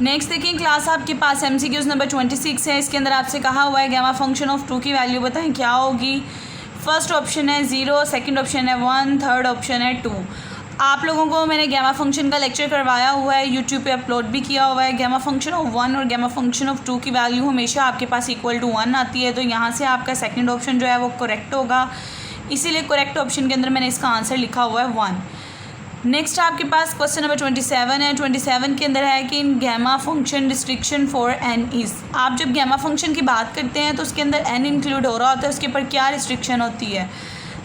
Next देखिए class आपके पास MCQs number 26 है। इसके अंदर आपसे कहा हुआ है गैमा फंक्शन ऑफ 2 की वैल्यू बताएं क्या होगी। फर्स्ट ऑप्शन है 0, सेकंड ऑप्शन है 1, थर्ड ऑप्शन है 2। आप लोगों को मैंने गैमा फंक्शन का लेक्चर करवाया हुआ है, यूट्यूब पे अपलोड भी किया हुआ है। गैमा फंक्शन ऑफ 1 और गैमा फंक्शन ऑफ 2 की वैल्यू हमेशा आपके पास इक्वल टू 1 आती है, तो यहाँ से आपका सेकंड ऑप्शन जो है वो करेक्ट होगा, इसीलिए करेक्ट ऑप्शन के अंदर मैंने इसका आंसर लिखा हुआ है 1। नेक्स्ट आपके पास क्वेश्चन नंबर 27 है। 27 के अंदर है कि in gamma function restriction for n is. आप जब गैमा फंक्शन की बात करते हैं तो उसके अंदर एन इंक्लूड हो रहा होता है, उसके ऊपर क्या रिस्ट्रिक्शन होती है।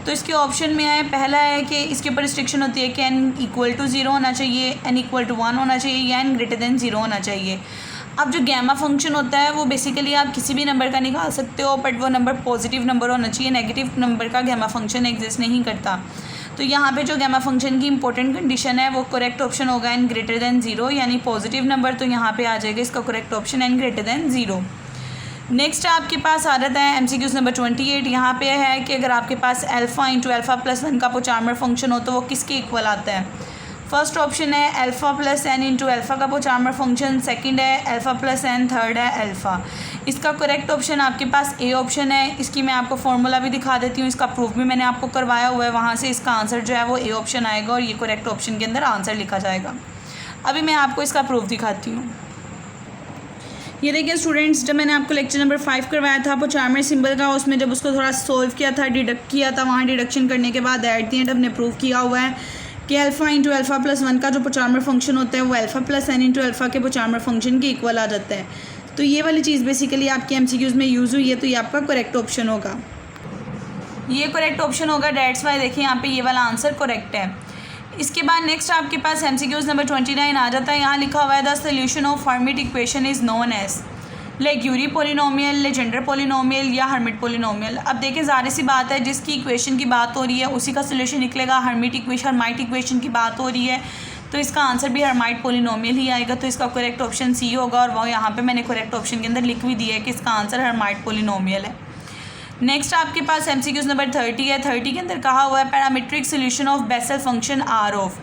तो इसके ऑप्शन में है, पहला है कि इसके ऊपर रिस्ट्रिक्शन होती है कि एन इक्वल टू 0 होना चाहिए, एन इक्वल टू 1 होना चाहिए या एन ग्रेटर देन 0 होना चाहिए। अब जो गैमा फंक्शन होता है वो बेसिकली आप किसी भी नंबर का निकाल सकते हो, बट वो नंबर पॉजिटिव नंबर होना चाहिए, नेगेटिव नंबर का गैमा फंक्शन एग्जिस्ट नहीं करता। तो यहाँ पे जो गैमा फंक्शन की इंपॉर्टेंट कंडीशन है वो करेक्ट ऑप्शन होगा एन ग्रेटर देन 0, यानी पॉजिटिव नंबर, तो यहाँ पे आ जाएगा इसका correct option n greater than 0। Next आपके पास आ जाता है MCQs नंबर 28। यहाँ पे है कि अगर आपके पास अल्फ़ा इंटू अल्फ़ा प्लस 1 का पोचार्मर फंक्शन हो तो वो किसके इक्वल आता है। फर्स्ट ऑप्शन है alpha plus n into alpha का पोचार्मर फंक्शन, सेकंड है अल्फ़ा प्लस एन, थर्ड है अल्फ़ा। इसका करेक्ट ऑप्शन आपके पास ए ऑप्शन है। इसकी मैं आपको फॉर्मूला भी दिखा देती हूँ, इसका प्रूफ भी मैंने आपको करवाया हुआ है, वहाँ से इसका आंसर जो है वो ए ऑप्शन आएगा और ये करेक्ट ऑप्शन के अंदर आंसर लिखा जाएगा। अभी मैं आपको इसका प्रूफ दिखाती हूँ। ये देखिए स्टूडेंट्स, जब मैंने आपको लेक्चर नंबर 5 करवाया था पोचार्मर सिंबल का, उसमें जब उसको थोड़ा सोल्व किया था, डिडक्ट किया था, वहाँ डिडक्शन करने के बाद एट दी एंड हमने प्रूफ किया हुआ है कि अल्फ़ा इंटू अल्फ़ा प्लस 1 का जो पोचार्मर फंक्शन होता है वो alpha plus n into alpha के पोचार्मर फंक्शन के इक्वल आ जाता है। तो ये वाली चीज़ बेसिकली आपकी MCQs में यूज़ हुई है, तो ये आपका करेक्ट ऑप्शन होगा, ये करेक्ट ऑप्शन होगा। डेट्स वाई देखिए यहाँ पे ये वाला आंसर करेक्ट है। इसके बाद नेक्स्ट आपके पास MCQs नंबर 29 आ जाता है। यहाँ लिखा हुआ है the solution of Hermite equation is known as Laguerre polynomial, Legendre polynomial या हर्मिट पोलिनोमियल। अब देखिए ज़ाहिर सी बात है, जिसकी इक्वेशन की बात हो रही है उसी का सोल्यूशन निकलेगा। हर्मिट इक्वेशन की बात हो रही है तो इसका आंसर भी हर्माइट पोलिनोमियल ही आएगा, तो इसका करेक्ट ऑप्शन सी होगा। और वो यहाँ पे मैंने करेक्ट ऑप्शन के अंदर लिख भी दिया है कि इसका आंसर हर्माइट पोलिनोमियल है। नेक्स्ट आपके पास MCQs नंबर 30 है। 30 के अंदर कहा हुआ है parametric solution of Bessel function are of.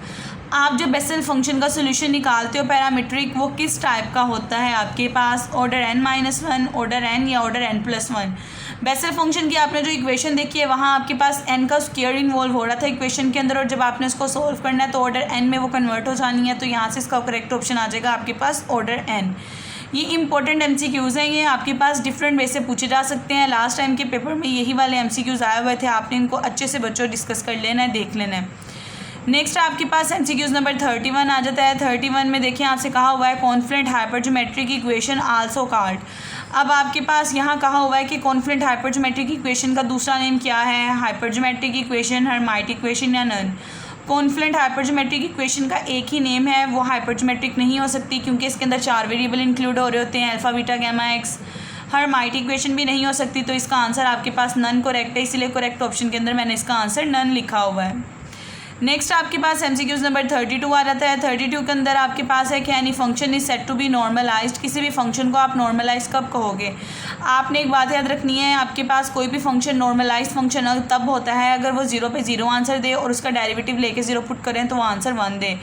आप जो बेसल फंक्शन का सोल्यूशन निकालते हो पैरामीट्रिक, वो किस टाइप का होता है आपके पास, ऑर्डर n-1, ऑर्डर n या ऑर्डर n+1। बेसल फंक्शन की आपने जो इक्वेशन देखी है वहाँ आपके पास n का स्क्वायर इन्वॉल्व हो रहा था इक्वेशन के अंदर, और जब आपने उसको सोल्व करना है तो ऑर्डर n में वो कन्वर्ट हो जानी है, तो यहाँ से इसका करेक्ट ऑप्शन आ जाएगा आपके पास ऑर्डर n। ये इंपॉर्टेंट MCQs हैं, ये आपके पास डिफरेंट वे से पूछे जा सकते हैं। लास्ट टाइम के पेपर में यही वाले MCQs आए हुए थे, आपने इनको अच्छे से बच्चों डिस्कस कर लेना है, देख लेना है। नेक्स्ट आपके पास MCQs नंबर 31 आ जाता है। 31 में देखिए आपसे कहा हुआ है कॉन्फ्लेंट हाइपरज्योमेट्रिक इक्वेशन आल्सो कॉल्ड। अब आपके पास यहाँ कहा हुआ है कि कॉन्फ्लेंट हाइपरज्योमेट्रिक इक्वेशन का दूसरा नेम क्या है, हाइपरज्योमेट्रिक इक्वेशन, हर्माइट इक्वेशन या नन। कॉन्फ्लेंट हाइपरज्योमेट्रिक इक्वेशन का एक ही नेम है, वो हाइपरज्योमेट्रिक नहीं हो सकती क्योंकि इसके अंदर 4 वेरिएबल इंक्लूड हो रहे होते हैं, alpha beta gamma x. Hermite equation भी नहीं हो सकती, तो इसका आंसर आपके पास नन करेक्ट है, इसलिए करेक्ट ऑप्शन के अंदर मैंने इसका आंसर नन लिखा हुआ है। नेक्स्ट आपके पास MCQs नंबर 32 आ जाता है। 32 के अंदर आपके पास है कि any function is set to be normalized. किसी भी फंक्शन को आप नॉर्मलाइज कब कहोगे। आपने एक बात याद रखनी है, आपके पास कोई भी फंक्शन नॉर्मलाइज फंक्शन तब होता है अगर वो 0 पे 0 आंसर दे और उसका डेरिवेटिव लेके 0 पुट करें तो वो आंसर 1 दे।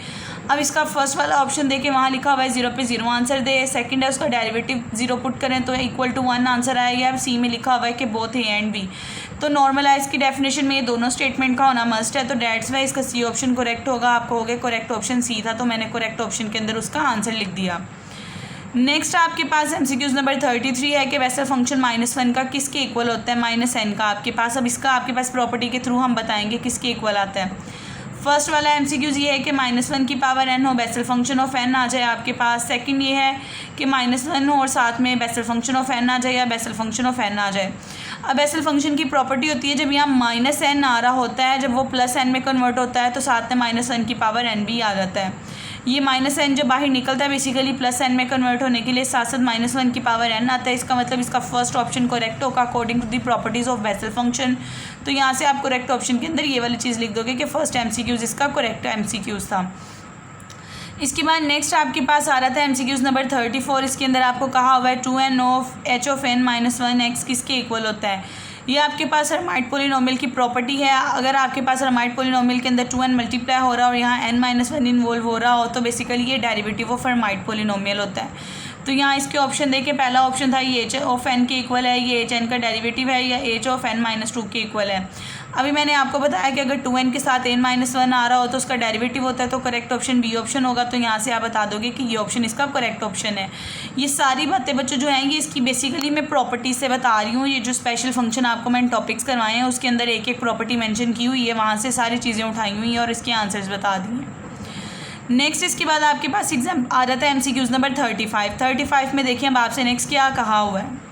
अब इसका फर्स्ट वाला ऑप्शन देके वहाँ लिखा हुआ है 0 पे 0 आंसर दे, सेकंड है उसका डेरिवेटिव 0 पुट करें तो इक्वल टू 1 आंसर आएगा। अब सी में लिखा हुआ है कि बोथ ए एंड बी, तो नॉर्मलाइज की डेफिनेशन में ये दोनों स्टेटमेंट का होना मस्ट है, तो डेट्स वाई इसका सी ऑप्शन करेक्ट होगा। आप कहोगे करेक्ट ऑप्शन सी था, तो मैंने करेक्ट ऑप्शन के अंदर उसका आंसर लिख दिया। नेक्स्ट आपके पास MCQs नंबर 33 है कि बेसल फंक्शन -1 का किसके इक्वल होता है, -n का आपके पास। अब इसका आपके पास प्रॉपर्टी के थ्रू हम बताएंगे किसके इक्वल आता है। फर्स्ट वाला MCQs ये है कि -1 की पावर n हो, बेसल फंक्शन ऑफ n आ जाए आपके पास। सेकंड ये है कि -1 हो और साथ में बेसल फंक्शन ऑफ n आ जाए या बेसल फंक्शन ऑफ n आ जाए। अब बेसल फंक्शन की प्रॉपर्टी होती है जब यहाँ -n आ रहा होता है, जब वो +n में कन्वर्ट होता है तो साथ में -1 की पावर n भी आ जाता है। ये -n जब बाहर निकलता है बेसिकली +n में कन्वर्ट होने के लिए साथ साथ -1 की पावर n आता है। इसका मतलब इसका फर्स्ट ऑप्शन करेक्ट होगा according to the properties of Bessel function. तो यहाँ से आप करेक्ट ऑप्शन के अंदर ये वाली चीज़ लिख दोगे कि फर्स्ट MCQs इसका करेक्ट MCQs था। इसके बाद नेक्स्ट आपके पास आ रहा था MCQs नंबर 34। इसके अंदर आपको कहा हुआ है 2n of h of n -1 x किसके इक्वल होता है। ये आपके पास हर्माइट पोलिनोमियल की प्रॉपर्टी है। अगर आपके पास हर्माइट पोलिनोमियल के अंदर 2n मल्टीप्लाई हो रहा हो और यहाँ n-1 इन्वॉल्व हो रहा हो तो बेसिकली ये डेरिवेटिव ऑफ हर्माइट पोलिनोमियल होता है। तो यहाँ इसके ऑप्शन देखिए, पहला ऑप्शन था ये h ऑफ n के इक्वल है, ये h n का डेरिवेटिव है, या h ऑफ n-2 के इक्वल है। अभी मैंने आपको बताया कि अगर 2n के साथ n-1 आ रहा हो तो उसका डेरिवेटिव होता है, तो करेक्ट ऑप्शन बी ऑप्शन होगा। तो यहाँ से आप बता दोगे कि ये ऑप्शन इसका करेक्ट ऑप्शन है। ये सारी बातें बच्चों जो हैं ये इसकी बेसिकली मैं प्रॉपर्टी से बता रही हूँ। ये जो स्पेशल फंक्शन आपको मैंने टॉपिक्स करवाए हैं उसके अंदर एक एक प्रॉपर्टी मेंशन की हुई है, वहाँ से सारी चीज़ें उठाई हुई हैं और इसके आंसर्स बता दी हैं। नेक्स्ट इसके बाद आपके पास एग्जाम आ जाता है MCQs नंबर 35 में। देखिए अब आपसे नेक्स्ट क्या कहा हुआ है।